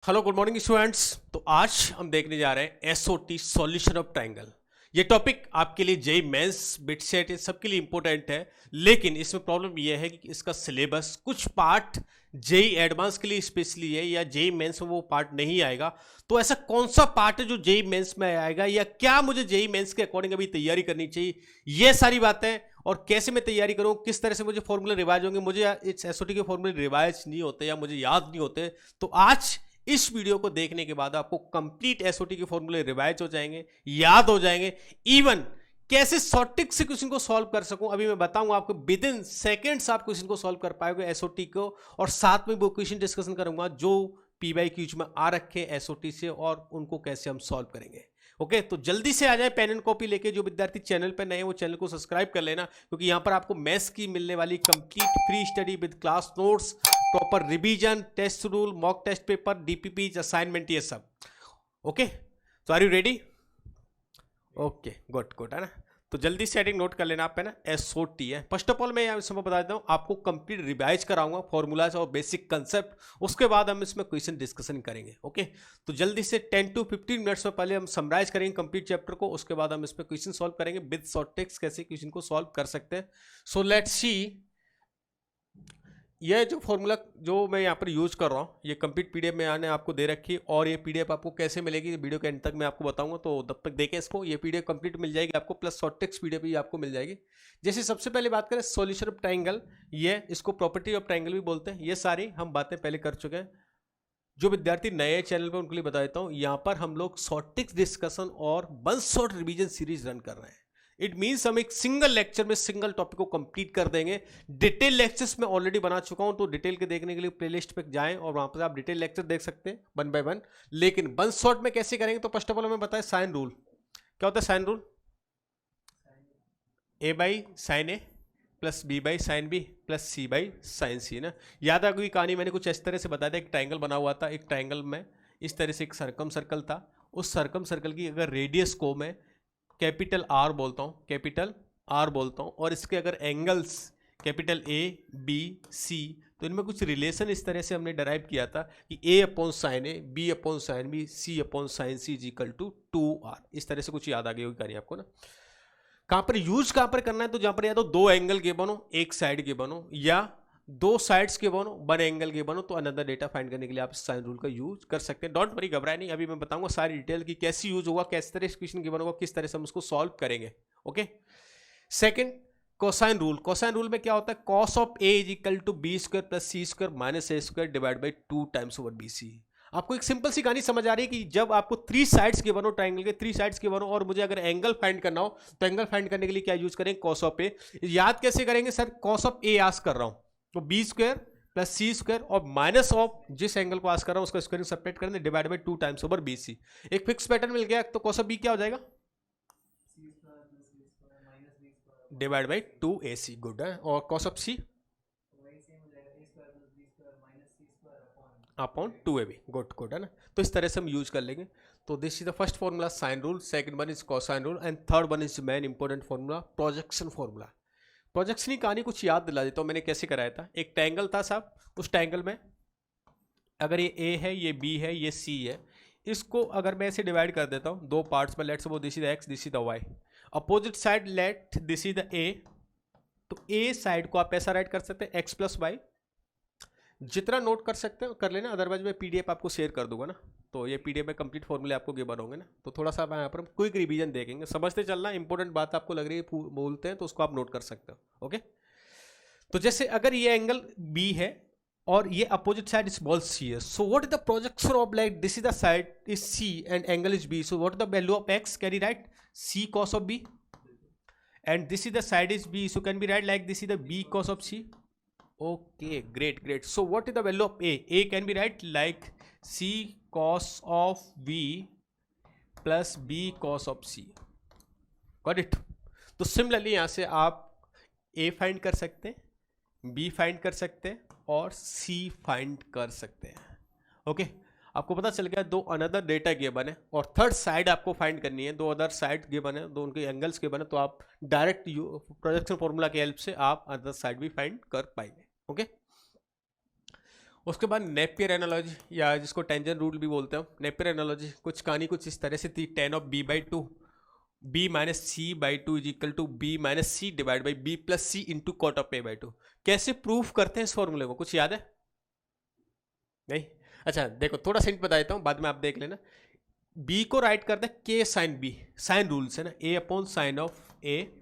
Hello good morning students. तो आज हम देखने जा रहे हैं एसओटी सॉल्यूशन ऑफ ट्रायंगल। ये टॉपिक आपके लिए जेई मेंस बिट सेट सबके लिए इंपॉर्टेंट है, लेकिन इसमें प्रॉब्लम यह है कि इसका सिलेबस कुछ पार्ट जेई एडवांस के लिए स्पेशली है या जेई मेंस में वो पार्ट नहीं आएगा। तो ऐसा कौन सा पार्ट है जो जेई मेंस में आएगा या क्या मुझे जेई मेंस के अकॉर्डिंग अभी तैयारी करनी चाहिए, ये सारी बातें और कैसे मैं तैयारी करूं, किस तरह से मुझे फॉर्मूले रिवाइज होंगे। मुझे इस एसओटी के फॉर्मूले रिवाइज नहीं होते या मुझे याद नहीं होते, तो आज इस वीडियो को देखने के बाद आपको कंप्लीट एसओटी के फॉर्मूले रिवाइज हो जाएंगे, याद हो जाएंगे। इवन कैसे शॉर्ट ट्रिक से क्वेश्चन को सॉल्व कर सकूं अभी मैं बताऊंगा आपको। विद इन सेकेंड्स आप क्वेश्चन को सॉल्व कर पाओगे एसओटी को, और साथ में वो क्वेश्चन डिस्कशन करूंगा जो पीवाईक्यूज में आ रखे एसओटी से और उनको कैसे हम सॉल्व करेंगे। ओके, तो जल्दी से आ जाए पेन एंड कॉपी लेके। जो विद्यार्थी चैनल पर नए हैं वो चैनल को सब्सक्राइब कर लेना, क्योंकि यहाँ पर आपको मैथ्स की मिलने वाली complete free study with class notes, proper revision, test rule, mock test paper, DPP, assignment, ये सब। ओके, तो are you ready? Okay, good good, है ना। तो जल्दी से हेडिंग नोट कर लेना आप, है ना। एसओटी है। फर्स्ट ऑफ ऑल मैं यहाँ समय बता देता हूँ, आपको कंप्लीट रिवाइज कराऊंगा फॉर्मूलाज और बेसिक कंसेप्ट, उसके बाद हम इसमें क्वेश्चन डिस्कशन करेंगे। ओके, तो जल्दी से 10 to 15 मिनट्स में पहले हम समराइज करेंगे कंप्लीट चैप्टर को, उसके बाद हम इसमें क्वेश्चन सॉल्व करेंगे विद शॉर्ट ट्रिक्स, कैसे क्वेश्चन को सॉल्व कर सकते हैं। सो लेट्स सी, ये जो फॉर्मूला जो मैं यहाँ पर यूज कर रहा हूँ, ये कंप्लीट पीडीएफ में आने आपको दे रखी है, और ये पीडीएफ आपको कैसे मिलेगी वीडियो के एंड तक मैं आपको बताऊंगा। तो तब तक देखें इसको, ये पीडीएफ कंप्लीट मिल जाएगी आपको, प्लस शॉर्ट ट्रिक्स पीडीएफ भी आपको मिल जाएगी। जैसे सबसे पहले बात करें सॉल्यूशन ऑफ ट्रायंगल, ये इसको प्रॉपर्टी ऑफ ट्रायंगल भी बोलते हैं। ये सारी हम बातें पहले कर चुके हैं। जो विद्यार्थी नए चैनल पर उनके लिए बता देता हूँ, यहाँ पर हम लोग शॉर्ट ट्रिक्स डिस्कशन और one shot revision series run कर रहे हैं। इट मीन्स हम एक सिंगल लेक्चर में सिंगल टॉपिक को कंप्लीट कर देंगे। डिटेल लेक्चर्स में ऑलरेडी बना चुका हूं, तो डिटेल के देखने के लिए प्लेलिस्ट पे जाएं और वहां पर आप डिटेल लेक्चर देख सकते हैं वन बाय वन। लेकिन वन शॉट में कैसे करेंगे, तो फर्स्ट ऑफ ऑल हमें बताएं साइन रूल क्या होता है। Sine rule A by sine A plus B by sine B plus C by sine C ना। याद आ गई कहानी, मैंने कुछ इस तरह से बताया था। एक ट्राइंगल बना हुआ था, एक ट्राइंगल में इस तरह से एक सर्कम सर्कल था। उस सर्कम सर्कल की अगर रेडियस को मैं कैपिटल आर बोलता हूँ, कैपिटल आर बोलता हूँ, और इसके अगर angles capital A B C, तो इनमें कुछ रिलेशन इस तरह से हमने डराइव किया था कि A upon sine A, B upon sine B, C upon sine C is equal to 2r। इस तरह से कुछ याद आ गई होगी कहानी आपको ना। कहाँ पर यूज कहाँ पर करना है, तो जहाँ पर या तो दो एंगल के बनो, एक साइड के बनो, या दो साइड्स के बनो, वन एंगल के बनो, तो अनदर डेटा फाइंड करने के लिए आप साइन रूल का यूज कर सकते हैं। डोंट वरी, घबराए नहीं, अभी मैं बताऊंगा सारी डिटेल की कैसे यूज होगा, किस तरह से क्वेश्चन गिवन होगा, किस तरह से हम उसको सॉल्व करेंगे। Okay, second cosine rule. Cosine rule में क्या होता है, cos of A is equal to B square plus C square minus A square divide by 2 times over B C. आपको एक सिंपल सी कहानी समझ आ रही है कि जब आपको थ्री साइड्स के बनो, ट्राइंगल के थ्री साइड्स के बनो, और मुझे अगर एंगल फाइंड करना हो, तो एंगल फाइंड करने के लिए क्या यूज करेंगे, कॉस ऑफ ए। याद कैसे करेंगे sir, cos of A ask कर रहा हूं तो B square plus C square और माइनस ऑफ जिस एंगल को आस्क कर रहा हूं उसका स्क्वायर सेपरेट करने, divide by 2 times over B C. एक फिक्स पैटर्न मिल गया, तो कॉस ऑफ बी क्या हो जाएगा, डिवाइड बाई 2ac। गुड है। और cos of C upon 2ab। Good good, है ना। तो इस तरह से हम यूज कर लेंगे। तो this is the first formula sine rule, second one is cosine rule, and third one is main important formula projection formula. Projection की कहानी कुछ याद दिला देता हूँ, मैंने कैसे कराया था। एक ट्रायंगल था साहब, उस ट्रायंगल में अगर ये ए है, ये बी है, ये सी है, इसको अगर मैं ऐसे डिवाइड कर देता हूँ दो पार्ट्स में, let's suppose this is X, this is the Y, opposite side let this is the A, तो ए साइड को आप ऐसा राइट कर सकते हैं एक्स प्लस वाई। जितना नोट कर सकते हैं कर लेना, अदरवाइज मैं पीडीएफ आपको शेयर कर दूंगा ना, तो ये पीडीएफ में कंप्लीट फॉर्मूले आपको गिवन होंगे ना। तो थोड़ा सा यहाँ पर क्विक रिवीजन देखेंगे, समझते चलना, इंपॉर्टेंट बात आपको लग रही है बोलते हैं तो उसको आप नोट कर सकते हो। ओके, तो जैसे अगर ये एंगल बी है और ये अपोजिट साइड स्मॉल सी है, so what is the projection of light, this is the side is C and angle is B, so what is the value of X, can you write C cos of b, and this is the side is b, so can be write like this is the b cos of c. Okay, great great. So what is the value of a? A can be write like c cos of b plus b cos of c. Got it? तो similarly यहाँ से आप a find कर सकते हैं, b find कर सकते हैं और c फाइंड कर सकते हैं। ओके, आपको पता चल गया दो अनदर डेटा गिवन है और थर्ड साइड आपको फाइंड करनी है, दो अदर साइड गिवन है, दो उनके एंगल्स गिवन है, तो आप डायरेक्ट प्रोजेक्शन फॉर्मूला की हेल्प से आप अदर साइड भी फाइंड कर पाएंगे। ओके, उसके बाद नेपियर एनालॉजी या जिसको टेंजेंट रूल भी बोलते हैं, नेपियर एनालॉजी कुछ कहानी कुछ इस तरह से थी, tan of B by two B minus C by two is equal to B minus C divide by B plus C into cot of A by two. कैसे प्रूफ करते हैं इस फॉर्मूले को, कुछ याद है? नहीं? अच्छा देखो थोड़ा सा हिंट बता देता हूँ, बाद में आप देख लेना। बी को राइट करते हैं के साइन बी, साइन रूल्स है ना, A upon sine of A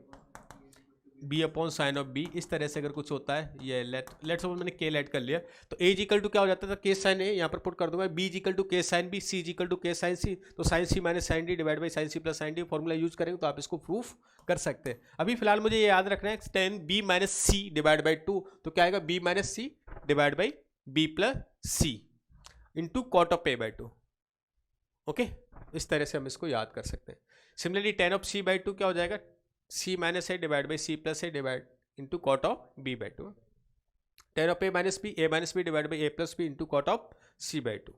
B upon sine of B, इस तरह से अगर कुछ होता है, ये लेट सपोज मैंने के लेट कर लिया, तो ए इक्वल टू क्या हो जाता था, के साइन ए, यहाँ पर पुट कर दूंगा, B equal to K sine B, C equal to K sine C, तो sine C minus sine D divide by sine C plus sine D formula use करेंगे तो आप इसको प्रूफ कर सकते हैं। अभी फिलहाल मुझे ये याद रखना है, tan B minus C divide by two, तो क्या आएगा, B minus C divide by B plus C into cot of A by two. Okay, इस तरह से हम इसको याद कर सकते हैं। Similarly tan of C by two क्या हो जाएगा, C minus A divide by C plus A divide into cot of B by two, tan of A minus B divide by A plus B into cot of C by two.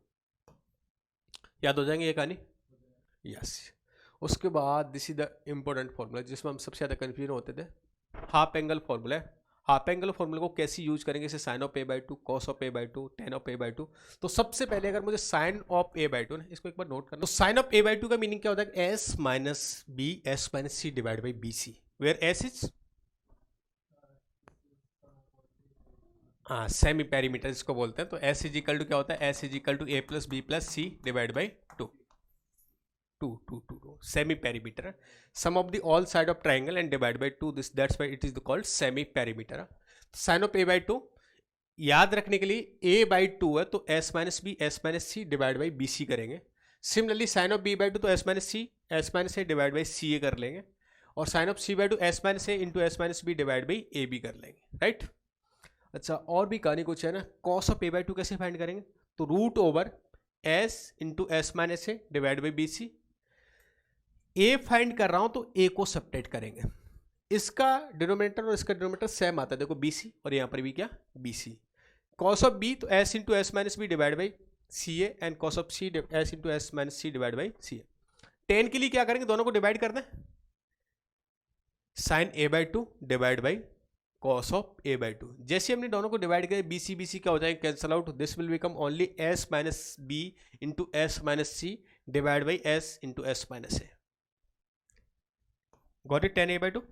याद हो जाएंगे ये कहानी? Yes. उसके बाद this is the important formula जिसमें हम सबसे ज़्यादा कन्फ्यूजन होते थे, हाफ एंगल फॉर्मूला है। हाफ एंगल फॉर्मूले को कैसे यूज करेंगे, जैसे sine of A by two, cos of A by two, tan of A by two. तो सबसे पहले अगर मुझे sine of A by two ना, इसको एक बार नोट करना, तो sine of A by two का मीनिंग क्या होता है, S minus B S minus C divide by B C, where S is semi perimeter इसको बोलते हैं। तो एस इज इक्वल टू क्या होता है, S is equal to A plus B plus C divide by two, semi perimeter, sum of the all side of triangle and divide by two, this that's why it is called semi perimeter. Sine of A by two याद रखने के लिए A by two है तो S minus C divide by B C करेंगे। Similarly sine of B by two तो S minus A divide by C A कर लेंगे, और sine of C by two S minus A into S minus B divide by A B कर लेंगे, right. अच्छा और भी कहानी कुछ है ना, cos of A by two कैसे फाइंड करेंगे, तो root over S into S minus A divide by B C. A find कर रहा हूं तो ए को सब्ट्रैक्ट करेंगे, इसका डिनोमिनेटर और इसका डिनोमिनेटर सेम आता है, देखो बी सी, और यहां पर भी क्या B C. Cos of B तो S into S minus B divide by C A, and cos of C S into S minus C divide by C A. Tan के लिए क्या करेंगे, दोनों को डिवाइड कर दें, sine A by two divide by cos of A by two. जैसे हमने दोनों को डिवाइड किया, बी सी क्या हो जाएंगे, cancel out, this will become only S minus B into S minus C divide by S into S minus A. Got it, tan A by two.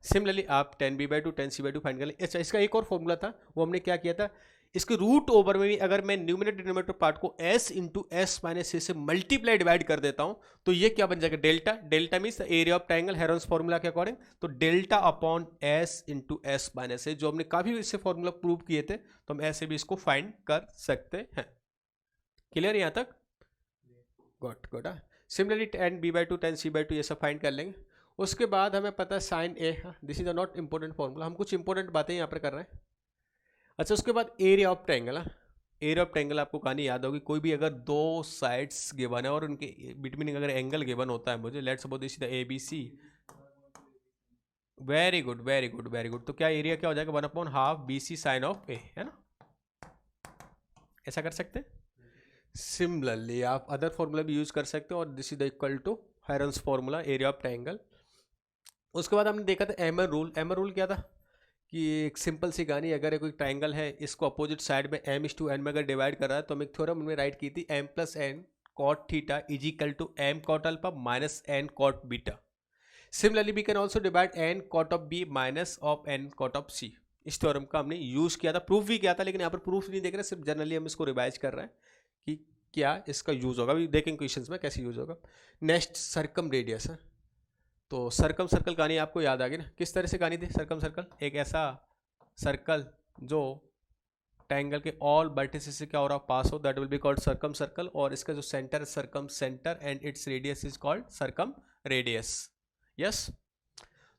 Similarly आप tan B by two tan C by two find कर लें। अच्छा इसका एक और formula था, वो हमने क्या किया था, इसके रूट ओवर में भी अगर मैं न्यूमिनेटर डिनोमिनेटर पार्ट को s इंटू एस माइनस ए से मल्टीप्लाई डिवाइड कर देता हूं तो ये क्या बन जाएगा, delta. Delta means area of triangle, Heron's formula के अकॉर्डिंग, तो delta upon S into S minus A, जो हमने काफी इससे फॉर्मूला प्रूव किए थे, तो हम ऐसे भी इसको फाइंड कर सकते हैं। क्लियर यहां तक? Got. Similarly tan B by two tan C by two ये सब फाइंड कर लेंगे। उसके बाद हमें पता है sine A, this is a not important formula, हम कुछ इंपॉर्टेंट बातें यहाँ पर कर रहे हैं। अच्छा उसके बाद area of triangle, area of triangle आपको कहानी याद होगी, कोई भी अगर दो साइड्स गिवन है और उनके बिटवीन अगर एंगल गिवन होता है मुझे, let's suppose this is the A B C, very good, तो क्या एरिया क्या हो जाएगा, 1/2 B C sine of A, है ना, ऐसा कर सकते हैं। सिमिलरली आप अदर फॉर्मूला भी यूज कर सकते हो, और this is the equal to Heron's formula, area of triangle. उसके बाद हमने देखा था एमर रूल। एमर रूल क्या था कि एक सिंपल सी कहानी, अगर कोई ट्राइंगल है, इसको अपोजिट साइड में m/n में अगर डिवाइड कर रहा है, तो हम एक थ्योरम में राइट की थी, m plus n cot theta is equal to m cot alpha minus n cot beta. Similarly we can also divide n cot of b minus of n cot of c। इस theorem का हमने use किया था, proof भी किया था, लेकिन यहाँ पर प्रूफ नहीं देख रहे, सिर्फ जनरली हम इसको रिवाइज कर रहे हैं कि क्या इसका यूज होगा, अभी देखेंगे क्वेश्चंस में कैसे यूज होगा। नेक्स्ट सर्कम रेडियस है, तो सर्कम सर्कल कहानी आपको याद आ गई ना, किस तरह से कहानी थी सर्कम सर्कल, एक ऐसा सर्कल जो ट्रायंगल के ऑल वर्टिसेस से क्या हो रहा पास हो, that will be called circumcircle, और इसका जो सेंटर है circumcentre, and its radius is called circumradius. Yes,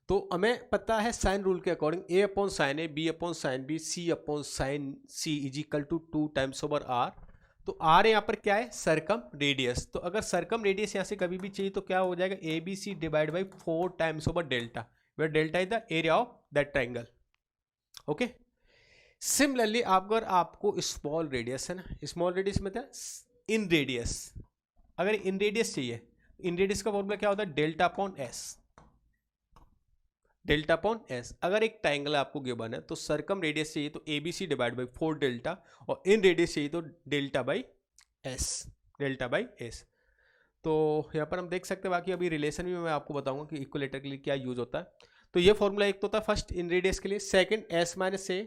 तो हमें पता है साइन रूल के according A upon sine A, B upon sine B, C upon sine C is equal to 2 times over R. तो R यहाँ पर क्या है, सर्कम रेडियस, तो अगर सर्कम रेडियस यहाँ से कभी भी चाहिए तो क्या हो जाएगा, A B C divide by 4 times over delta, where delta is the area of that triangle. Okay, similarly अगर आपको स्मॉल रेडियस है ना, स्मॉल रेडियस मतलब इन रेडियस, अगर इन रेडियस चाहिए, इन रेडियस का फॉर्मूला क्या होता है, delta upon S. Delta upon S. अगर एक ट्रायंगल आपको गिवन है तो सर्कम रेडियस चाहिए तो A B C divide by 4 delta, और इन रेडियस चाहिए तो delta by S, delta by S. तो यहाँ पर हम देख सकते हैं, बाकी अभी रिलेशन भी मैं आपको बताऊंगा कि इक्वलेटर के लिए क्या यूज होता है। तो ये फॉर्मूला एक तो था फर्स्ट इन रेडियस के लिए, second S minus A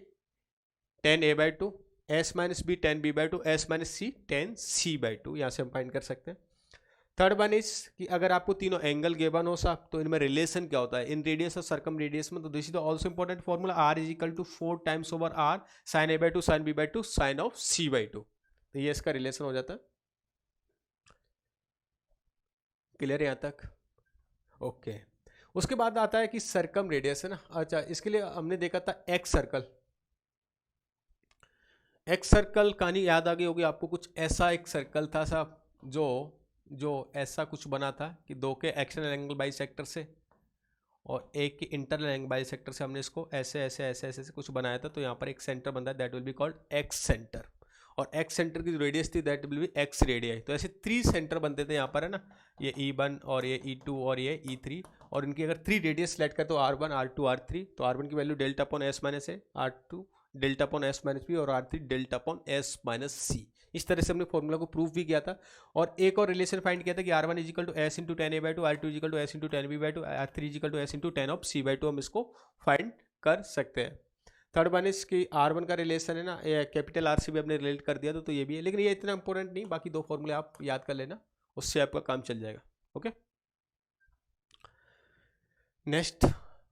10a/2, S minus B 10b/2, S minus C 10c/2, यहाँ से हम फाइंड कर सकते हैं। थर्ड वन इज कि अगर आपको तीनों एंगल गिवन हो साहब तो इनमें रिलेशन क्या होता है इन रेडियस और सर्कम रेडियस में, तो this is also important formula, R is equal to 4 times over R sine a/2 sine b/2 sine of c/2। तो ये इसका रिलेशन हो जाता है। क्लियर है यहाँ तक? ओके। उसके बाद आता है कि सर्कम रेडियस है ना। अच्छा, इसके लिए हमने देखा था एक्स सर्कल। एक्स सर्कल कहानी याद आ गई होगी आपको, कुछ ऐसा एक सर्कल था साहब जो ऐसा कुछ बना था कि दो के एक्सटर्नल एंगल बाइसेक्टर से और एक के इंटरनल एंगल बाइसेक्टर से हमने इसको ऐसे ऐसे ऐसे ऐसे कुछ बनाया था। तो यहाँ पर एक सेंटर बनता है, that will be called x centre, और एक्स सेंटर की जो रेडियस थी that will B x radii. तो ऐसे 3 सेंटर बनते थे यहाँ पर, है ना, ये E1 और ये E2 और ये E3, और इनकी अगर 3 रेडियस सेलेक्ट करें तो R1 R2 R3, तो R1 की value delta upon S minus A, R2 delta upon S minus B, और R3 delta upon S minus C. इस तरह से हमने फॉर्मूला को प्रूव भी किया था। और एक और रिलेशन फाइंड किया था कि R1 is equal to S into 10a/2, R2 is equal to S into 10b/2, R3 is equal to S into 10 of c/2। हम इसको फाइंड कर सकते हैं। थर्ड वन इज कि R1 का रिलेशन है ना, कैपिटल आर से भी हमने रिलेट कर दिया तो ये भी है, लेकिन ये इतना इंपॉर्टेंट नहीं, बाकी 2 फॉर्मूले आप याद कर लेना, उससे आपका काम चल जाएगा। Okay, next.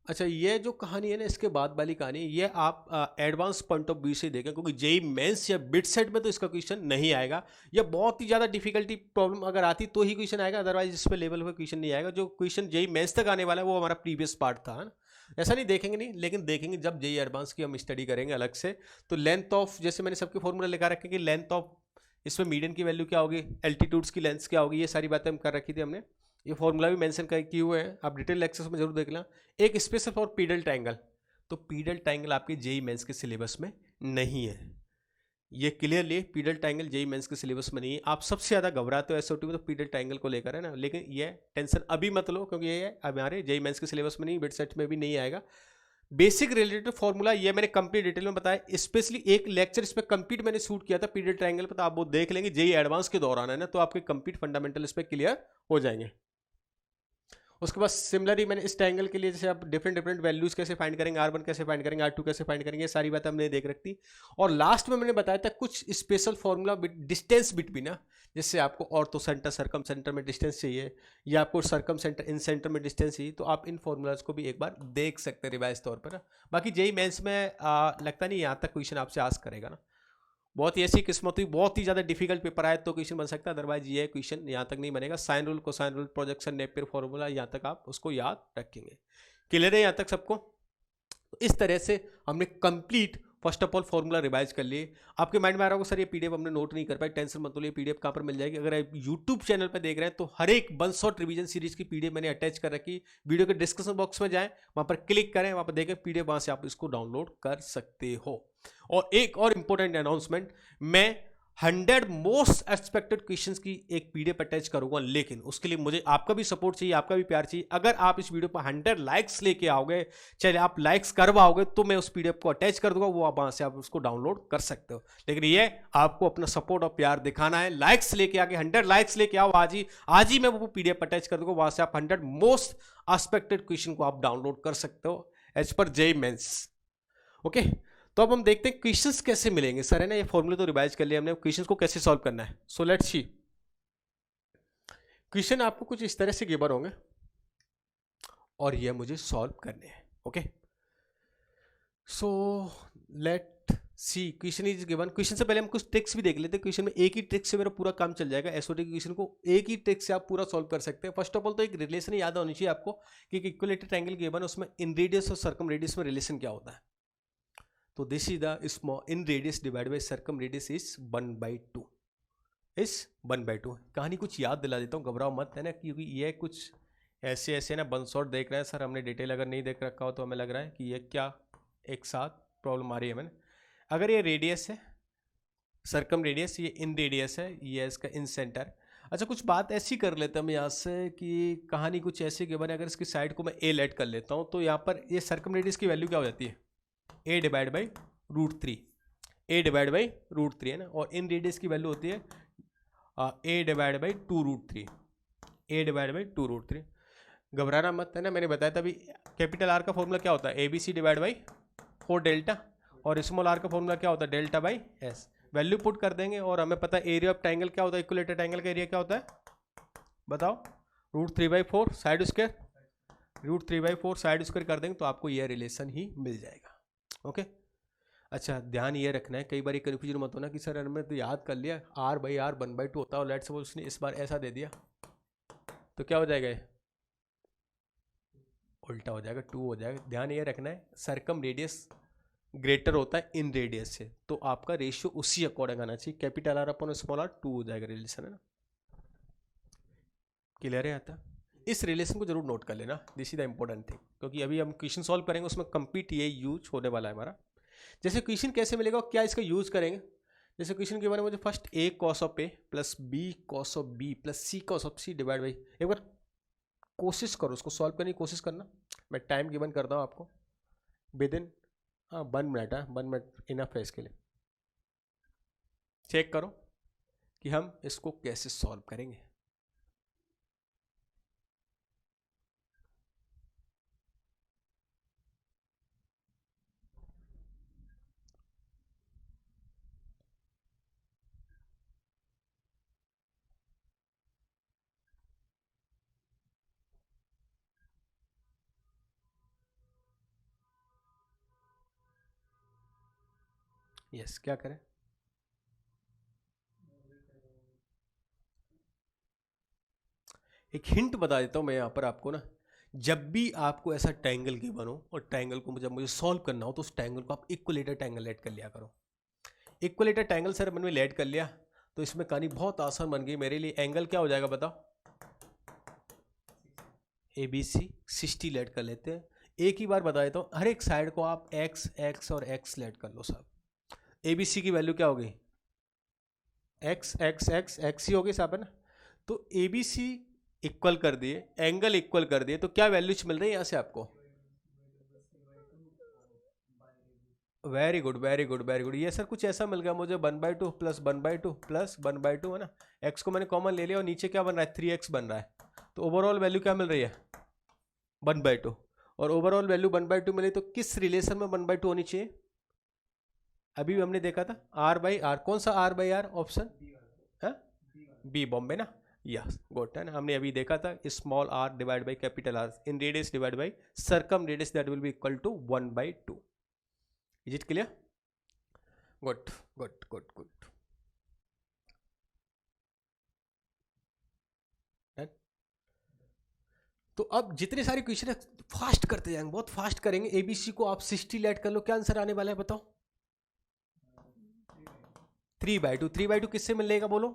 अच्छा, ये जो कहानी है ना, इसके बाद वाली कहानी, ये आप एडवांस पॉइंट ऑफ व्यू से देखें, क्योंकि जेई मेंस या बिट सेट में तो इसका क्वेश्चन नहीं आएगा, या बहुत ही ज़्यादा डिफिकल्टी प्रॉब्लम अगर आती तो ही क्वेश्चन आएगा, अदरवाइज इस पे लेवल पे क्वेश्चन नहीं आएगा। जो क्वेश्चन जेई मेंस तक आने वाला है वो हमारा प्रीवियस पार्ट था, है ना। ऐसा नहीं देखेंगे नहीं, लेकिन देखेंगे जब जेई एडवांस की हम स्टडी करेंगे अलग से। तो लेंथ ऑफ, जैसे मैंने सबके फॉर्मूला लिखा रखे कि लेंथ ऑफ, इसमें मीडियन की वैल्यू क्या होगी, एल्टीट्यूड्स की लेंथ क्या होगी, ये सारी बातें हम कर रखी थी हमने। ये फॉर्मूला भी मेंशन किए हुए हैं, आप डिटेल लेक्चर्स में जरूर देख लें। एक स्पेशल फॉर पीडल ट्रायंगल, तो पीडल ट्रायंगल आपके जेई मेंस के सिलेबस में नहीं है, ये clearly pedal triangle JEE mains के सिलेबस में नहीं है। आप सबसे ज़्यादा घबराते हो एसओटी में तो पीडल ट्रायंगल को लेकर, है ना, लेकिन ये टेंशन अभी मत लो, क्योंकि ये हमारे जेई मेंस के सिलेबस में नहीं, बिट सेट में भी नहीं आएगा। बेसिक रिलेटेड फॉर्मूला ये मैंने कंप्लीट डिटेल में बताया, स्पेशली एक लेक्चर इस पर कंप्लीट मैंने शूट किया था पीडल ट्रायंगल पर, तो आप वो देख लेंगे जेई एडवांस के दौरान, है ना, तो आपके कंप्लीट फंडामेंटल इस पर क्लियर हो जाएंगे। उसके बाद सिमिलरली मैंने इस ट्रायंगल के लिए जैसे आप डिफरेंट वैल्यूज कैसे फाइंड करेंगे, R1 कैसे फाइंड करेंगे, R2 कैसे फाइंड करेंगे, सारी बातें हमने देख रखी। और लास्ट में मैंने बताया था कुछ स्पेशल फॉर्मूला डिस्टेंस बिटवीन, जैसे आपको ऑर्थो सेंटर सर्कम सेंटर में डिस्टेंस चाहिए, या आपको सर्कम सेंटर इन सेंटर में डिस्टेंस चाहिए, तो आप इन फॉर्मूलाज को भी एक बार देख सकते हैं रिवाइज तौर पर ना। बाकी जेई मेंस में लगता नहीं यहाँ तक क्वेश्चन आपसे आस्क करेगा ना, बहुत ही ऐसी किस्मत हुई, बहुत ही ज़्यादा डिफिकल्ट पेपर आए तो क्वेश्चन बन सकता है, अदरवाइज ये क्वेश्चन यहाँ तक नहीं बनेगा। Sine rule, cosine rule, projection, Napier formula, यहाँ तक आप उसको याद रखेंगे। क्लियर है यहाँ तक सबको? इस तरह से हमने complete first of all formula revise कर लिए। आपके माइंड में आ रहा होगा सर ये पीडीएफ हमने नोट नहीं कर पाए, टेंशन मत लो, ये पीडीएफ कहाँ पर मिल जाएगी। अगर आप यूट्यूब चैनल पर देख रहे हैं तो हर एक वन शॉट रिवीजन सीरीज की पीडीएफ मैंने अटैच कर रखी, वीडियो के डिस्क्रिप्शन बॉक्स में जाएं, वहाँ पर क्लिक करें, वहाँ पर देखें पीडीएफ, वहाँ से आप इसको डाउनलोड कर सकते हो। और एक और इंपॉर्टेंट अनाउंसमेंट, मैं 100 मोस्ट एक्सपेक्टेड क्वेश्चंस की एक पीडीएफ अटैच करूंगा, लेकिन उसके लिए मुझे आपका भी सपोर्ट चाहिए, आपका भी प्यार चाहिए। अगर आप इस वीडियो पर 100 लाइक्स लेके आओगे, चलिए आप लाइक्स करवाओगे, तो मैं उस पीडीएफ को अटैच कर दूंगा, वो आप वहां से आप उसको डाउनलोड कर सकते हो। लेकिन ये आपको अपना सपोर्ट और प्यार दिखाना है, लाइक्स लेके आके 100 लाइक्स लेके आओ, आज ही मैं वो पीडीएफ अटैच कर दूंगा, वहां से आप 100 मोस्ट एक्सपेक्टेड क्वेश्चन को आप डाउनलोड कर सकते हो as per JEE mains. Okay, तो अब हम देखते हैं क्वेश्चंस कैसे मिलेंगे सर, है ना। ये फॉर्मूले तो रिवाइज कर लिया हमने, क्वेश्चंस को कैसे सॉल्व करना है। सो लेट्स सी, क्वेश्चन आपको कुछ इस तरह से गिवन होंगे और ये मुझे सॉल्व करने हैं। Okay, so let see, question is given. Question से पहले हम कुछ ट्रिक्स भी देख लेते हैं। क्वेश्चन में एक ही ट्रिक से मेरा पूरा काम चल जाएगा, एसओटी क्वेश्चन को एक ही ट्रिक से आप पूरा सॉल्व कर सकते हैं। फर्स्ट ऑफ ऑल तो एक रिलेशन याद होनी चाहिए आपको कि इक्विलेटरल ट्रायंगल गिवन, उसमें इन रेडियस और सर्कम रेडियस में रिलेशन क्या होता है। तो this is the small in radius divide by circum radius is 1/2, is 1/2। कहानी कुछ याद दिला देता हूँ, घबराओ मत, है ना, क्योंकि ये कुछ ऐसे ऐसे ना वन शॉट देख रहे हैं सर हमने, डिटेल अगर नहीं देख रखा हो तो हमें लग रहा है कि ये क्या एक साथ प्रॉब्लम आ रही है मैंने। अगर ये रेडियस है सर्कम रेडियस, ये इन रेडियस है, ये इसका इन सेंटर, अच्छा, कुछ बात ऐसी कर लेते हैं हम यहाँ से कि कहानी कुछ ऐसी गिवन है, अगर इसकी साइड को मैं ए लेट कर लेता हूँ तो यहाँ पर ये सर्कमरेडियस की वैल्यू क्या हो जाती है, A divide by √3, A divide by √3 है ना, और इन रेडियस की वैल्यू होती है A divide by 2√3, A divide by 2√3। घबराना मत, है ना, मैंने बताया था अभी कैपिटल आर का फॉर्मूला क्या होता है, A B C divide by 4 delta, और स्मॉल आर का फॉर्मूला क्या होता है, delta by S. Value put कर देंगे और हमें पता है एरिया ऑफ ट्रायंगल क्या होता है, इक्विलेटरल ट्रायंगल का एरिया क्या होता है, बताओ, √3/4 साइड स्क्वायर, √3/4 साइड स्क्वायर कर देंगे तो आपको यह रिलेशन ही मिल जाएगा। ओके, अच्छा ध्यान ये रखना है, कई बार कन्फ्यूजन मत होना कि सर हमने तो याद कर लिया R/R 1/2 होता है और लेट्स सपोज उसने इस बार ऐसा दे दिया तो क्या हो जाएगा, ये उल्टा हो जाएगा, 2 हो जाएगा। ध्यान ये रखना है सर्कम रेडियस ग्रेटर होता है इन रेडियस से, तो आपका रेशियो उसी अकॉर्डिंग आना चाहिए, capital R upon small R 2 हो जाएगा रिलेशन, है ना, क्लियर है आता। इस रिलेशन को जरूर नोट कर लेना, this is the important thing, क्योंकि अभी हम क्वेश्चन सॉल्व करेंगे उसमें कंप्लीट ये यूज होने वाला है हमारा। जैसे क्वेश्चन कैसे मिलेगा और क्या इसका यूज करेंगे, जैसे क्वेश्चन के बारे में मुझे first a cos of a plus b cos of b plus c cos of c divide by, एक बार कोशिश करो उसको सॉल्व करने की कोशिश करना, मैं टाइम गिवन करता हूँ आपको विद इन 1 मिनट है, 1 मिनट इनफ है इसके लिए। चेक करो कि हम इसको कैसे सॉल्व करेंगे। यस, क्या करें, एक हिंट बता देता हूँ मैं यहाँ पर आपको ना, जब भी आपको ऐसा ट्रायंगल गिवन हो और ट्रायंगल को जब मुझे सॉल्व करना हो तो उस ट्रायंगल को आप इक्विलेटर ट्रायंगल ऐड कर लिया करो। इक्विलेटर ट्रायंगल सर मैंने ऐड कर लिया तो इसमें कहानी बहुत आसान बन गई मेरे लिए। एंगल क्या हो जाएगा बताओ, ABC 60 लेट कर लेते हैं। एक ही बार बता देता हूँ, हर एक साइड को आप x x और x लेट कर लो साहब। ABC की वैल्यू क्या होगी, x x x x ही होगी साहब, है ना। तो ABC इक्वल कर दिए, एंगल इक्वल कर दिए, तो क्या वैल्यूज मिल रही है यहाँ से आपको, very good very good very good. ये सर कुछ ऐसा मिल गया मुझे 1/2 प्लस 1/2 प्लस 1/2, है ना, x को मैंने कॉमन ले लिया और नीचे क्या बन रहा है 3x बन रहा है, तो ओवरऑल वैल्यू क्या मिल रही है 1/2, और ओवरऑल वैल्यू 1/2 मिली तो किस रिलेशन में 1/2 होनी चाहिए, अभी भी हमने देखा था R/R, कौन सा R/R ऑप्शन है, बी बॉम्बे ना, यस गुड, है ना, हमने अभी देखा था small r divide by capital R inradius divide by circumradius that will be equal to 1/2। Is it clear, good good good good. तो अब जितने सारे क्वेश्चन है फास्ट करते जाएंगे, बहुत फास्ट करेंगे। ABC को आप 60 लेट कर लो, क्या आंसर आने वाला है बताओ, 3/2, 3/2 किससे मिलेगा बोलो,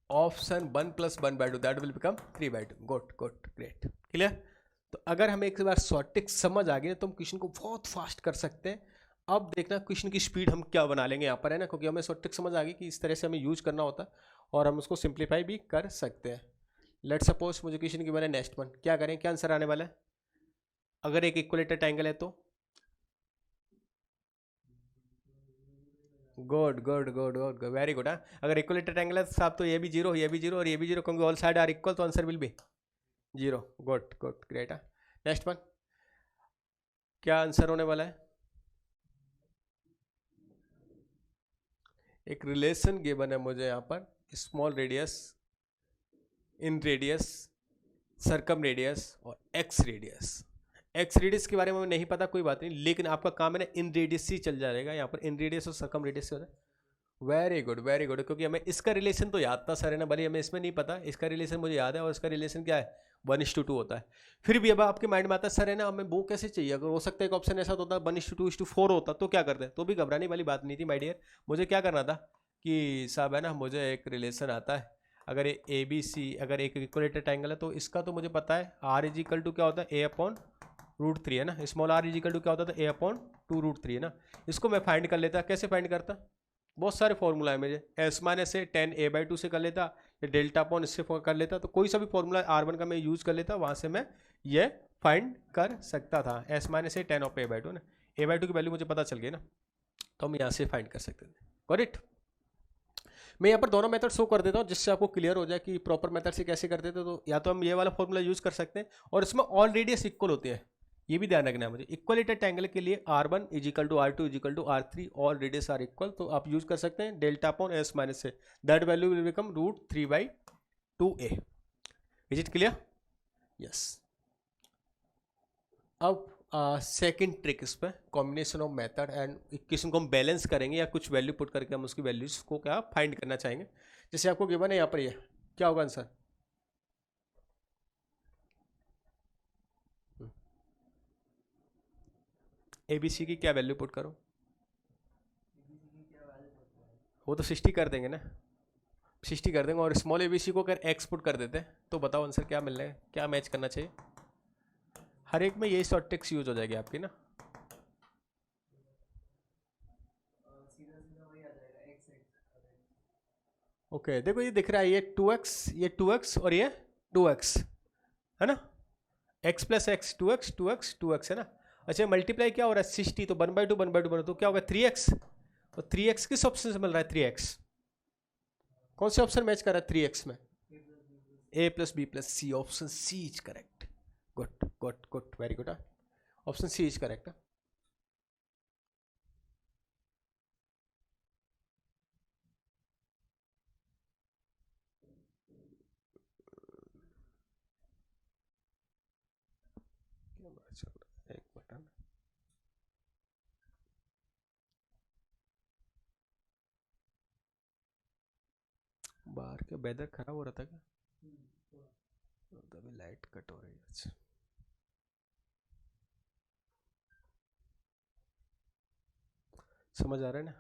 option 1 + 1/2 that will become 3/2, good good great clear. तो अगर हमें एक बार शॉर्ट ट्रिक समझ आ गई तो हम क्वेश्चन को बहुत फास्ट कर सकते हैं। अब देखना क्वेश्चन की स्पीड हम क्या बना लेंगे यहाँ पर, है ना, क्योंकि हमें शॉर्ट ट्रिक समझ आ गई कि इस तरह से हमें यूज करना होता है और हम उसको सिंप्लीफाई भी कर सकते हैं। लेट सपोज मुझे क्वेश्चन की बना नेक्स्ट वन, क्या करें, क्या आंसर आने वाला है, अगर एक इक्विलेटर ट्रायंगल है तो, good good good good very good. अगर इक्विलेटर ट्रायंगल है साहब तो ये भी जीरो, ये भी जीरो और ये भी जीरो, क्योंकि ऑल साइड आर इक्वल तो answer will B zero, good good great. Next one, क्या आंसर होने वाला है, एक रिलेशन गिवन है मुझे यहाँ पर, स्मॉल रेडियस, इन रेडियस, सर्कम रेडियस और एक्स रेडियस। एक्स रेडियस के बारे में नहीं पता कोई बात नहीं, लेकिन आपका काम है ना इन रेडियस ही चल जाएगा यहाँ पर, इन रेडियस और सर्कम रेडियस से। वेरी गुड, क्योंकि हमें इसका रिलेशन तो याद था सर, है ना, भले हमें इसमें नहीं पता, इसका रिलेशन मुझे याद है और इसका रिलेशन क्या है 1:2 होता है। फिर भी अब आपके माइंड में आता है सर, है ना, हमें वो कैसे चाहिए, अगर हो सकता है एक ऑप्शन ऐसा होता 1:2:4 होता तो क्या करते, तो भी घबराने वाली बात नहीं थी माय डियर। मुझे क्या करना था कि साहब, है ना, मुझे एक रिलेशन आता है, अगर ए बी सी अगर एक इक्विलेटर ट्रायंगल है तो इसका तो मुझे पता है R क्या होता है A/√3, है ना, स्मॉल r क्या होता था A/2√3, है ना, इसको मैं फाइंड कर लेता, कैसे फाइंड करता, बहुत सारे फॉर्मूला है मेरे, एस माइनस से 10a/2 से कर लेता, या डेल्टा अपॉन इससे कर लेता, तो कोई सा भी फॉर्मूला R1 का मैं यूज कर लेता, वहाँ से मैं ये फाइंड कर सकता था। एस माइनस से 10 ऑफ a/2 ना, a/2 की वैल्यू मुझे पता चल गई ना, तो हम यहाँ से फाइंड कर सकते थे। Got it. मैं यहाँ पर दोनों मेथड शो कर देता हूँ जिससे आपको क्लियर हो जाए कि प्रॉपर मेथड से कैसे करते थे। तो या तो हम ये वाला फॉर्मूला यूज कर सकते हैं, और इसमें ऑल रेडियस इक्वल होते हैं, ये भी ध्यान रखना है मुझे। इक्वलेटेड ट्रायंगल के लिए R1 equal to R2 equal to R3, all radius R equal, तो आप यूज कर सकते हैं डेल्टा अपॉन एस माइनस से, that value will become √3/2a। Is it clear? Yes. अब सेकेंड ट्रिक इस पर, combination of method and equation को हम बैलेंस करेंगे, या कुछ वैल्यू पुट करके हम उसकी वैल्यूज को क्या फाइंड करना चाहेंगे। जैसे आपको गिवन है यहाँ पर, ये क्या होगा आंसर? ABC की क्या वैल्यू पुट करो? वो तो 60 कर देंगे ना, 60 कर देंगे, और स्मॉल ABC को अगर x पुट कर देते हैं तो बताओ आंसर क्या मिलना है, क्या मैच करना चाहिए? हर एक में यही शॉर्ट ट्रिक्स यूज हो जाएगी आपकी ना। ओके देखो ये दिख रहा है, ये 2x, ये 2x और ये 2x है ना, x plus x 2x 2x 2x है ना। अच्छा मल्टीप्लाई क्या हो रहा है 60, तो 1/2 1/2 बनो, तो क्या होगा 3x, और 3x किस ऑप्शन से मिल रहा है? 3x कौन से ऑप्शन मैच कर रहा है 3x में? a plus B plus C, option C is correct. Good good good, very good, option C is correct. एक बटन, बाहर के वेदर खराब हो रहा था क्या? तभी लाइट कट हो रही है। अच्छा समझ आ रहा है ना?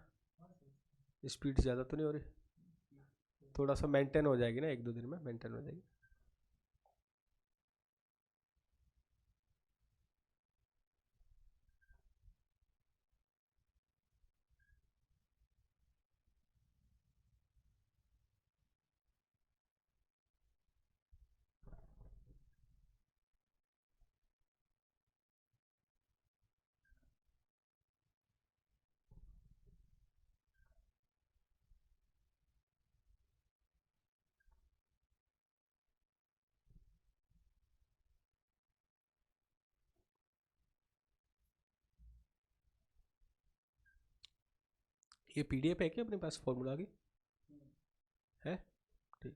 स्पीड ज़्यादा तो नहीं हो रही? थोड़ा सा मेंटेन हो जाएगी ना, 1-2 दिन में मेंटेन हो जाएगी। ये PDF है क्या अपने पास फॉर्मूला की? है, ठीक।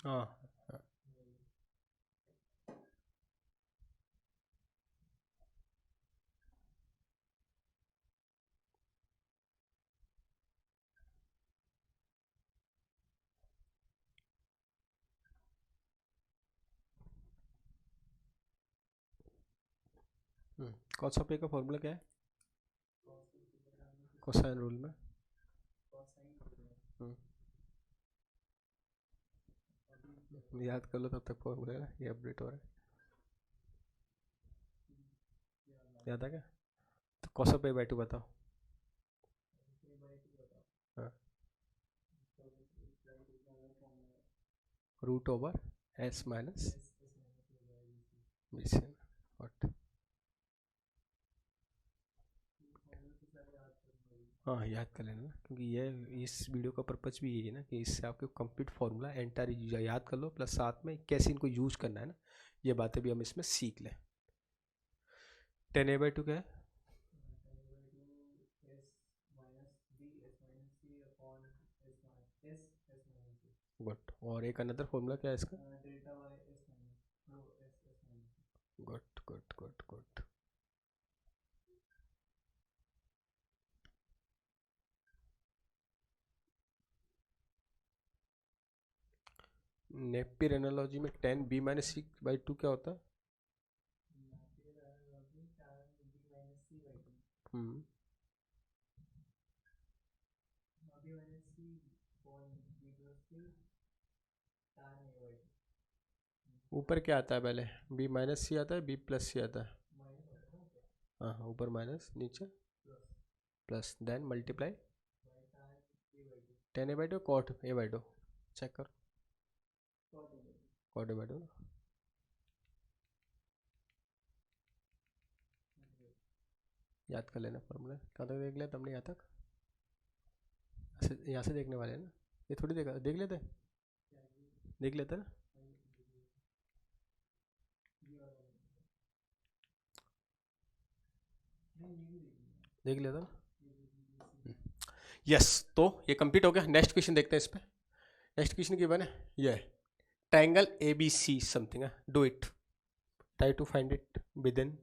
हाँ हाँ। कॉस ऑफ ए का फॉर्मूला क्या है कोसाइन रूल में? याद कर लो तब तक, फॉर्मूला है ना ये अपडेट हो रहा है, याद आ गया? तो कॉस ऑफ A/2 बताओ। हाँ, √S माइनस BC। व्हाट? हाँ याद कर लेना, क्योंकि ये इस वीडियो का पर्पज भी यही है ना, कि इससे आपको कंप्लीट फार्मूला एंटायर याद कर लो, प्लस साथ में कैसे इनको यूज करना है ना, ये बातें भी हम इसमें सीख लें। 10a/2 क्या है? गुड, और एक अनदर फॉर्मूला क्या है इसका? Good good good good. Napier analogy में 10b-c/2 क्या होता है? हम्म, ऊपर क्या आता है पहले? बी माइनस सी आता है, बी प्लस सी आता है। हाँ, ऊपर माइनस, नीचे plus, then multiply 10 a/2 cot a/2। Check करो, कॉट a/2। याद कर लेना फॉर्मूला। कहाँ तक देख लिया तुमने? यहाँ तक? यहाँ से देखने वाले हैं ना, ये थोड़ी देखा, देख लेते, देख लेते ना। देख लेता ना। यस, तो ये कंप्लीट हो गया। नेक्स्ट क्वेश्चन देखते हैं इस पे। नेक्स्ट क्वेश्चन गिवन है, ये triangle A B C something है, do it, try to find it within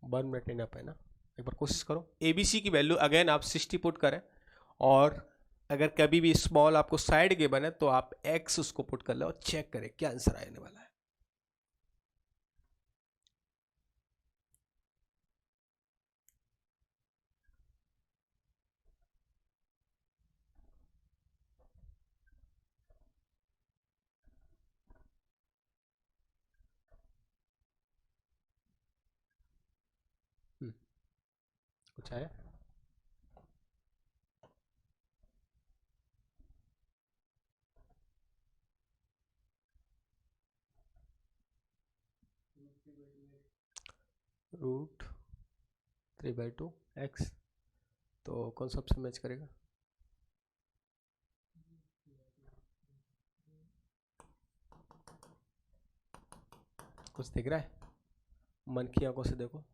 1 minute इन है ना। एक बार कोशिश करो। ए बी सी की वैल्यू अगेन आप 60 पुट करें, और अगर कभी भी स्मॉल आपको साइड गिवन है तो आप एक्स उसको पुट कर लो और चेक करें क्या आंसर आने वाला है। कुछ आया? √3/2x, तो कौन सा ऑप्शन मैच करेगा? कुछ दिख रहा है? मन की आंखों से देखो।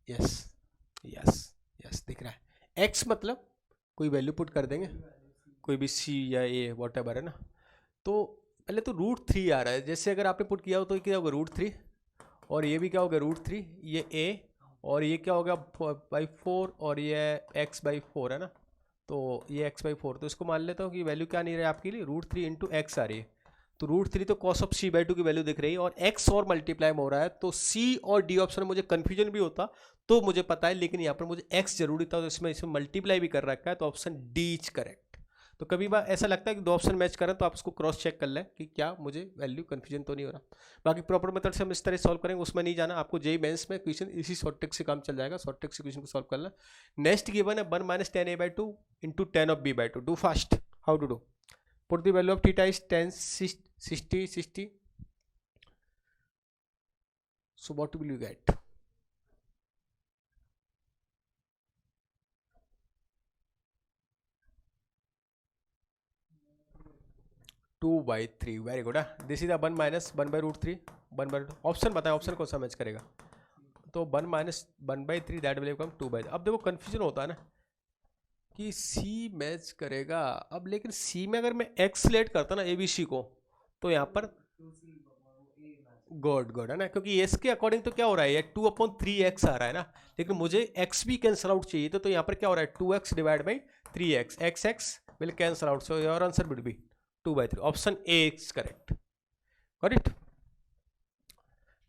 यस यस यस, दिख रहा है। एक्स मतलब कोई वैल्यू पुट कर देंगे, कोई भी सी या ए वॉट एवर है ना। तो पहले तो √3 आ रहा है, जैसे अगर आपने पुट किया हो तो क्या होगा √3, और ये भी क्या होगा √3, ये ए, और ये क्या होगा 4/4, और ये x/4 है ना। तो ये x/4, तो इसको मान लेता हूँ कि वैल्यू क्या नहीं रही आपके लिए, √3 × x आ रही है। तो √3 तो cos ऑफ c/2 की वैल्यू दिख रही है, और x और मल्टीप्लाई में हो रहा है, तो c और d ऑप्शन में मुझे कन्फ्यूजन भी होता तो मुझे पता है, लेकिन यहाँ पर मुझे x जरूरी था, तो इसमें मल्टीप्लाई भी कर रखा है, तो ऑप्शन डी इज करेक्ट। तो कभी बार ऐसा लगता है कि दो ऑप्शन मैच करें तो आप उसको क्रॉस चेक कर लें कि क्या मुझे वैल्यू कन्फ्यूजन तो नहीं हो रहा। बाकी प्रॉपर मेथड से हम इस तरह सॉल्व करेंगे, उसमें नहीं जाना आपको। जेई मेंस में क्वेश्चन इसी शॉर्ट ट्रिक से काम चल जाएगा, शॉर्ट ट्रिक से क्वेश्चन को सॉल्व करना। नेक्स्ट गिवन है 1 - 10a/2 × 10 of b/2। Do fast, how to do? Put the value of theta is 10 60 60, so what will you get? 2/3, very good. This is 1 - 1/√3 1/2। Option बताएं, option कौन सा match करेगा? तो 1 - 1/3 that will become 2/3। अब देखो confusion होता है ना कि सी मैच करेगा, अब लेकिन सी में अगर मैं एक्स सिलेक्ट करता ना ए बी सी को, तो यहाँ पर गुड गुड है ना, क्योंकि इसके अकॉर्डिंग तो क्या हो रहा है, ये 2/3x आ रहा है ना, लेकिन मुझे x भी कैंसल आउट चाहिए, तो यहाँ पर क्या हो रहा है 2x/3x, x will cancel out, so your answer will be 2/3। Option A is correct, got it.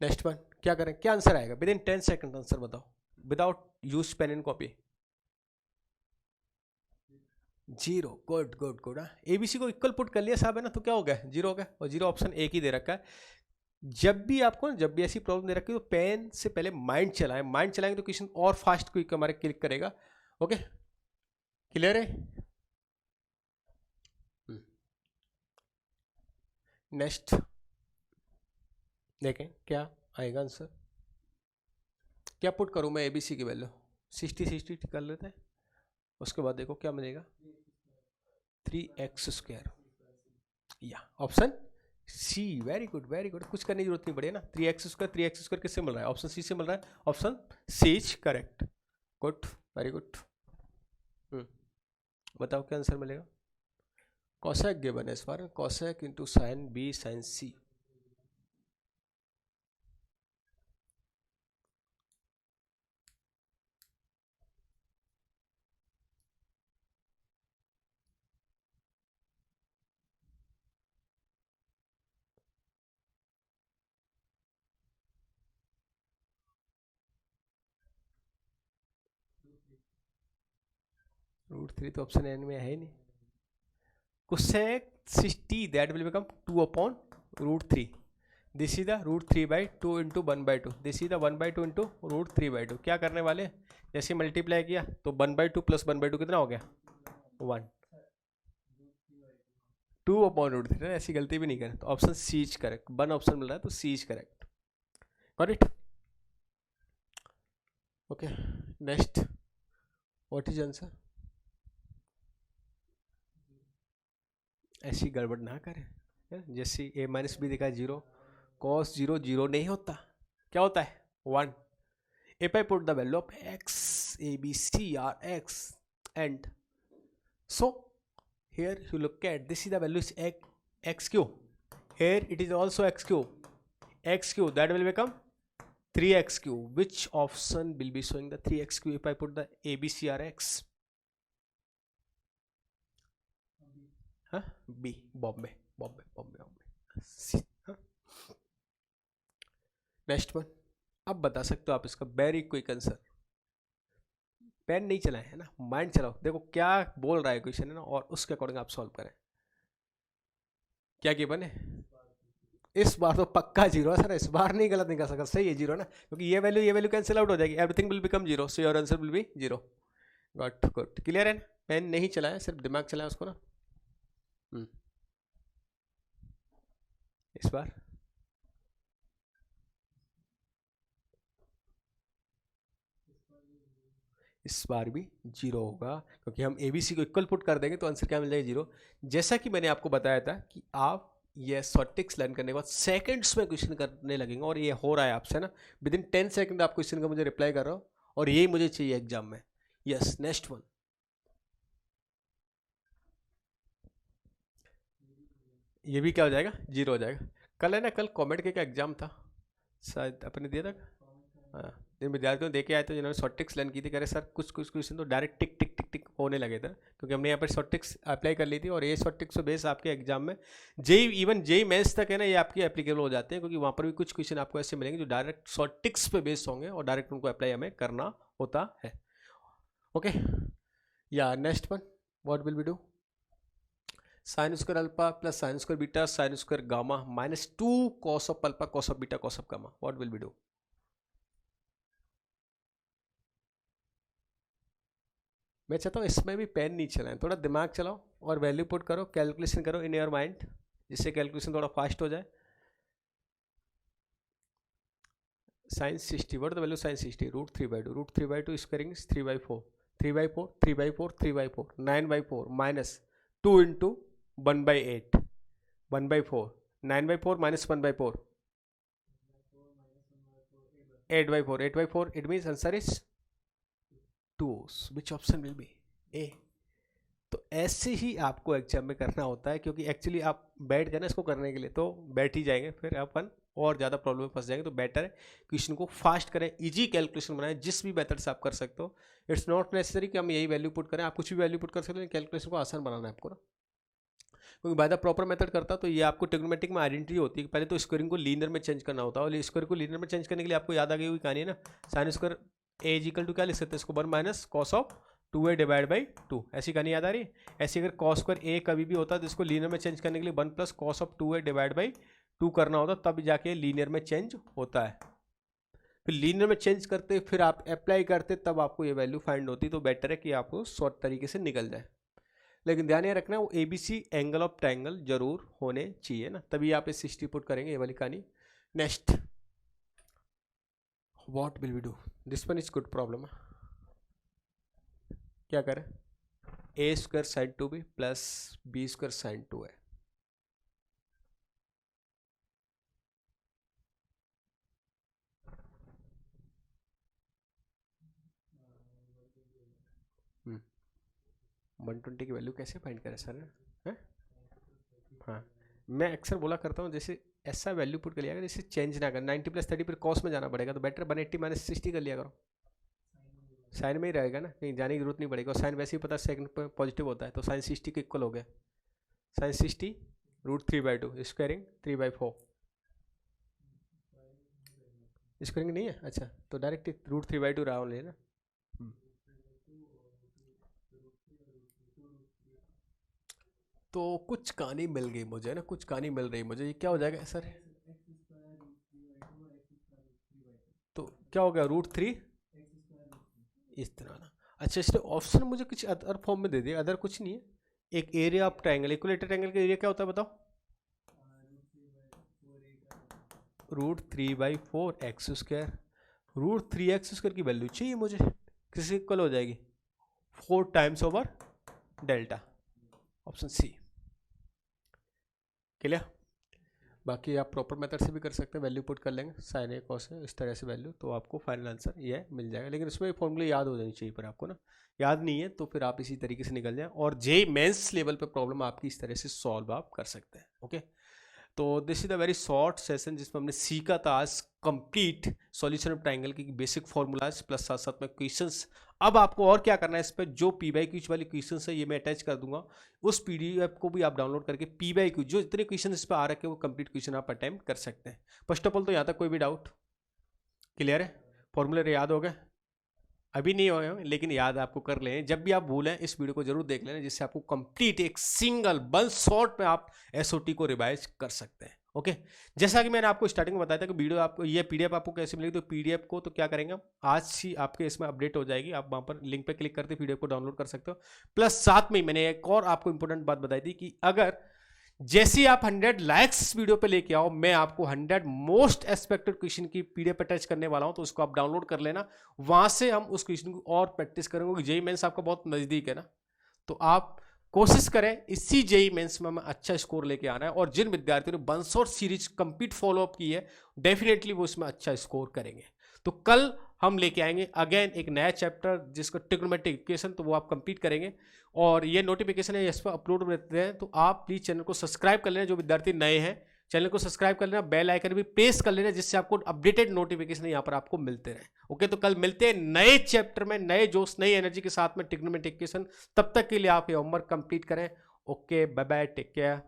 Next one, क्या करें, क्या आंसर आएगा? विद इन 10 सेकंड आंसर बताओ, without use pen and copy. 0, good good good. ABC को equal put कर लिया साहब है ना, तो क्या हो गया 0 हो गया, और 0 ऑप्शन एक ही दे रखा है। जब भी आपको, जब भी ऐसी प्रॉब्लम दे रखी है तो पेन से पहले माइंड चलाएं, माइंड चलाएंगे तो क्वेश्चन और फास्ट क्विक हमारे क्लिक करेगा। ओके, क्लियर है? नेक्स्ट देखें क्या आएगा आंसर। क्या पुट करूं मैं एबीसी की वैल्यू? 60 60 कर लेते हैं, उसके बाद देखो क्या मिलेगा, 3x²। या option C, very good very good, कुछ करने की जरूरत नहीं पड़ी है ना। 3x² किससे मिल रहा है? ऑप्शन सी से मिल रहा है, option C is correct, good, very good. बताओ क्या आंसर मिलेगा? कॉसेक गिवन है इस बार, cosec into sine B sine C. √3 तो ऑप्शन एन में है ही नहीं। Cosec 60, that will become 2 upon root 3. This is the root 3 by 2 into 1 by 2. This is the 1 by 2 into root 3 by 2. क्या करने वाले, जैसे मल्टीप्लाई किया तो 1 by 2 प्लस 1 by 2 कितना हो गया 1, 2 अपॉन रूट 3. ऐसी गलती भी नहीं करें, तो option C is correct. 1 option मिल रहा है तो C is correct. Got it. Okay, next. What is answer. ऐसी गड़बड़ ना करें. जैसे a माइनस बी दिखा 0, cos 0 0 नहीं होता, क्या होता है 1. if I put the value of x, a b c are x, and so here you look at this is the value is x cube, here it is also x cube, that will become 3x cube. Which option will be showing the 3x cube if I put the a b c are x. B, Bombay. Next one. अब बता सकते हो आप इसका very quick answer. Pen नहीं चलाए है ना, माइंड चलाओ. देखो क्या बोल रहा है क्वेश्चन है ना, और उसके अकॉर्डिंग आप सॉल्व करें. क्या गिवन है. इस बार तो पक्का 0 है सर, इस बार नहीं गलत नहीं कर सकता. सही है 0 ना, क्योंकि ये वैल्यू कैंसिल आउट हो जाएगी. Everything will become 0, so your answer will B 0. Good. Clear है ना. पेन नहीं चलाया, सिर्फ दिमाग चलाया उसको ना. इस बार भी 0 होगा, क्योंकि हम ABC को इक्वल पुट कर देंगे तो आंसर क्या मिल जाएगा 0. जैसा कि मैंने आपको बताया था कि आप ये शॉर्ट ट्रिक्स लर्न करने के बाद सेकंड्स में क्वेश्चन करने लगेंगे, और ये हो रहा है आपसे ना. विद इन 10 सेकंड आप क्वेश्चन का मुझे रिप्लाई कर रहे हो, और यही मुझे चाहिए एग्जाम में. Yes, next one. ये भी क्या हो जाएगा 0 हो जाएगा. कल है ना, कल कॉमेड के का एग्जाम था शायद, अपने दिया था. हाँ, जिन विद्यार्थियों देखे आए थे जिन्होंने शॉर्ट ट्रिक्स लर्न की थी, कह रहे सर कुछ क्वेश्चन तो डायरेक्ट टिक टिक टिक टिक होने लगे थे, क्योंकि हमने यहाँ पर शॉर्ट ट्रिक्स अप्लाई कर ली थी. और ये शॉर्ट ट्रिक्स पे बेस आपके एग्जाम में इवन जेई मेंस तक है ना, ये आपके एप्लीकेबल हो जाते हैं, क्योंकि वहाँ पर भी कुछ क्वेश्चन आपको ऐसे मिलेंगे जो डायरेक्ट शॉर्ट ट्रिक्स पे बेस्ड होंगे, और डायरेक्ट उनको अप्लाई हमें करना होता है. ओके, या next one. What will we do. Sine square alpha plus sine square beta sine square gamma minus 2 cos of alpha cos of beta cos of gamma. What will be do. मैं चाहता हूँ इसमें भी pen नहीं चलाएं, थोड़ा दिमाग चलाओ और वैल्यू पुट करो, कैलकुलेशन करो इन योर माइंड, जिससे कैलकुलेशन थोड़ा फास्ट हो जाए. Sine 60, what the value sine 60. Root 3 by 2 squaring 3 by 4, 3 by 4, 3 by 4, 3 by 4, 9 by 4 minus 2 into 1 by 8, 1 by 4, 9 by 4 minus 1 by 4, 8 by 4, 8 by 4. It means answer is 2. Which option will be ए. तो ऐसे ही आपको exam में करना होता है, क्योंकि actually आप बैठ गए ना इसको करने के लिए, तो बैठ ही जाएंगे, फिर अपन और ज़्यादा प्रॉब्लम में फंस जाएंगे. तो बेटर है क्वेश्चन को फास्ट करें, इजी कैलकुलेशन बनाएं, जिस भी मेथड से आप कर सकते हो. इट्स नॉट नेसेसरी कि हम यही वैल्यू पुट करें, आप कुछ भी वैल्यू पुट कर सकते हो, लेकिन कैलकुलेशन को आसान बनाना है आपको ना. क्योंकि बाय द प्रॉपर मेथड करता तो ये आपको ट्रिग्नोमेट्रिक में आइडेंटिटी होती है कि पहले तो स्क्वायरिंग को लीनियर में चेंज करना होता है, और स्क्वायर को लीनियर में चेंज करने के लिए आपको याद आ गई हुई कहानी है ना. Sine square A is equal to क्या लिख सकते हैं इसको, 1 minus cos of 2a divide by 2. ऐसी कहानी याद आ रही है. ऐसी अगर कॉस स्क्वायर ए कभी भी होता है तो इसको लीनियर में चेंज करने के लिए 1 plus cos of 2a divide by 2 करना होता, तब जाके लीनियर में चेंज होता है. फिर लीनियर में चेंज करते, फिर आप अप्लाई करते, तब आपको ये वैल्यू फाइंड होती. तो बेटर है कि आपको शॉर्ट तरीके से निकल जाए. लेकिन ध्यान ये रखना वो ABC एंगल ऑफ ट्रायंगल जरूर होने चाहिए ना, तभी आप इस 60 पुट करेंगे, ये वाली कहानी. Next, what will we do. This one is good problem. क्या करें. A square sine 2b plus B square sine 2 है. हम्म, 120 की वैल्यू कैसे फाइंड करें सर. है हाँ, मैं अक्सर बोला करता हूँ जैसे ऐसा वैल्यू पुट कर लिया जैसे चेंज ना कर. 90 प्लस 30 पर कॉस में जाना पड़ेगा, तो बेटर 180 माइनस 60 कर लिया करो. साइन में ही रहेगा ना, कहीं जाने की जरूरत नहीं पड़ेगी. और साइन वैसे ही पता सेकंड पर पॉजिटिव होता है, तो साइन 60 के इक्वल हो गया. Sine 60 root 3 by 2 squaring 3 by 4. Squaring नहीं है. अच्छा, तो डायरेक्ट रूट 3 बाई 2 रहा लेना. तो कुछ कहानी मिल गई मुझे ना, कुछ कहानी मिल रही मुझे। ये क्या हो जाएगा सर? तो क्या हो गया, √3 इस तरह ना। अच्छा, इसलिए ऑप्शन मुझे कुछ अदर फॉर्म में दे दिया, अदर कुछ नहीं है। एक area of triangle, equilateral triangle का एरिया क्या होता है बताओ? √3/4x²। √3x² की वैल्यू चाहिए मुझे, किसी इक्वल हो जाएगी 4 times over delta. Option C. Clear? बाकी आप प्रॉपर मेथड से भी कर सकते हैं, वैल्यू पुट कर लेंगे साइन ए कॉस है, इस तरह से वैल्यू, तो आपको फाइनल आंसर ये मिल जाएगा। लेकिन इसमें फॉर्मूले याद हो जानी चाहिए, पर आपको ना याद नहीं है तो फिर आप इसी तरीके से निकल जाएं, और जे मेंस लेवल पे प्रॉब्लम आपकी इस तरह से सॉल्व आप कर सकते हैं। ओके, तो this is a very short session जिसमें हमने सीखा था आज कंप्लीट सॉल्यूशन ऑफ ट्रायंगल की बेसिक फॉर्मूलाज प्लस साथ साथ में क्वेश्चंस। अब आपको और क्या करना है, इस पर जो P/Q वाली क्वेश्चंस है ये मैं अटैच कर दूंगा, उस PDF को भी आप डाउनलोड करके P/Q जो इतने क्वेश्चन इस पर आ रखे हैं वो कंप्लीट क्वेश्चन आप अटेम्प्ट कर सकते हैं। फर्स्ट ऑफ ऑल तो यहाँ तक कोई भी डाउट क्लियर है? फॉर्मूले याद हो गए? अभी नहीं हो लेकिन याद आपको कर लें, जब भी आप भूलें इस वीडियो को जरूर देख लेना, जिससे आपको कंप्लीट एक सिंगल वन शॉट में आप SOT को रिवाइज कर सकते हैं। ओके, जैसा कि मैंने आपको स्टार्टिंग में बताया था कि वीडियो आपको ये PDF आपको कैसे मिलेगी, तो PDF को तो क्या करेंगे, आज ही आपके इसमें अपडेट हो जाएगी, आप वहां पर लिंक पे क्लिक करके PDF को डाउनलोड कर सकते हो। प्लस साथ में मैंने एक और आपको इंपॉर्टेंट बात बताई थी कि अगर जैसे आप 100 लाइक्स इस वीडियो पे लेके आओ, मैं आपको 100 मोस्ट एक्सपेक्टेड क्वेश्चन की PDF अटैच करने वाला हूं, तो उसको आप डाउनलोड कर लेना। वहां से हम उस क्वेश्चन को और प्रैक्टिस करेंगे। जेईई मेंस आपका बहुत नजदीक है ना, तो आप कोशिश करें इसी जेईई मेंस में हमें अच्छा स्कोर लेके आना है, और जिन विद्यार्थियों ने बंसोर सीरीज कंप्लीट फॉलोअप की है डेफिनेटली वो इसमें अच्छा स्कोर करेंगे। तो कल हम लेके आएंगे अगेन एक नया चैप्टर जिसको ट्रिग्नोमेट्रिक इक्वेशन, तो वो आप कंप्लीट करेंगे, और ये नोटिफिकेशन है इस पर अपलोड रहते हैं, तो आप प्लीज चैनल को सब्सक्राइब कर लेना। जो विद्यार्थी नए हैं चैनल को सब्सक्राइब कर लेना, बेल आइकन भी प्रेस कर लेना, जिससे आपको अपडेटेड नोटिफिकेशन यहाँ पर आपको मिलते रहे। ओके, तो कल मिलते हैं नए चैप्टर में, नए जोश नई एनर्जी के साथ में ट्रिग्नोमेट्रिक इक्वेशन। तब तक के लिए आप ये होमवर्क कंप्लीट करें। Okay, bye bye, take care.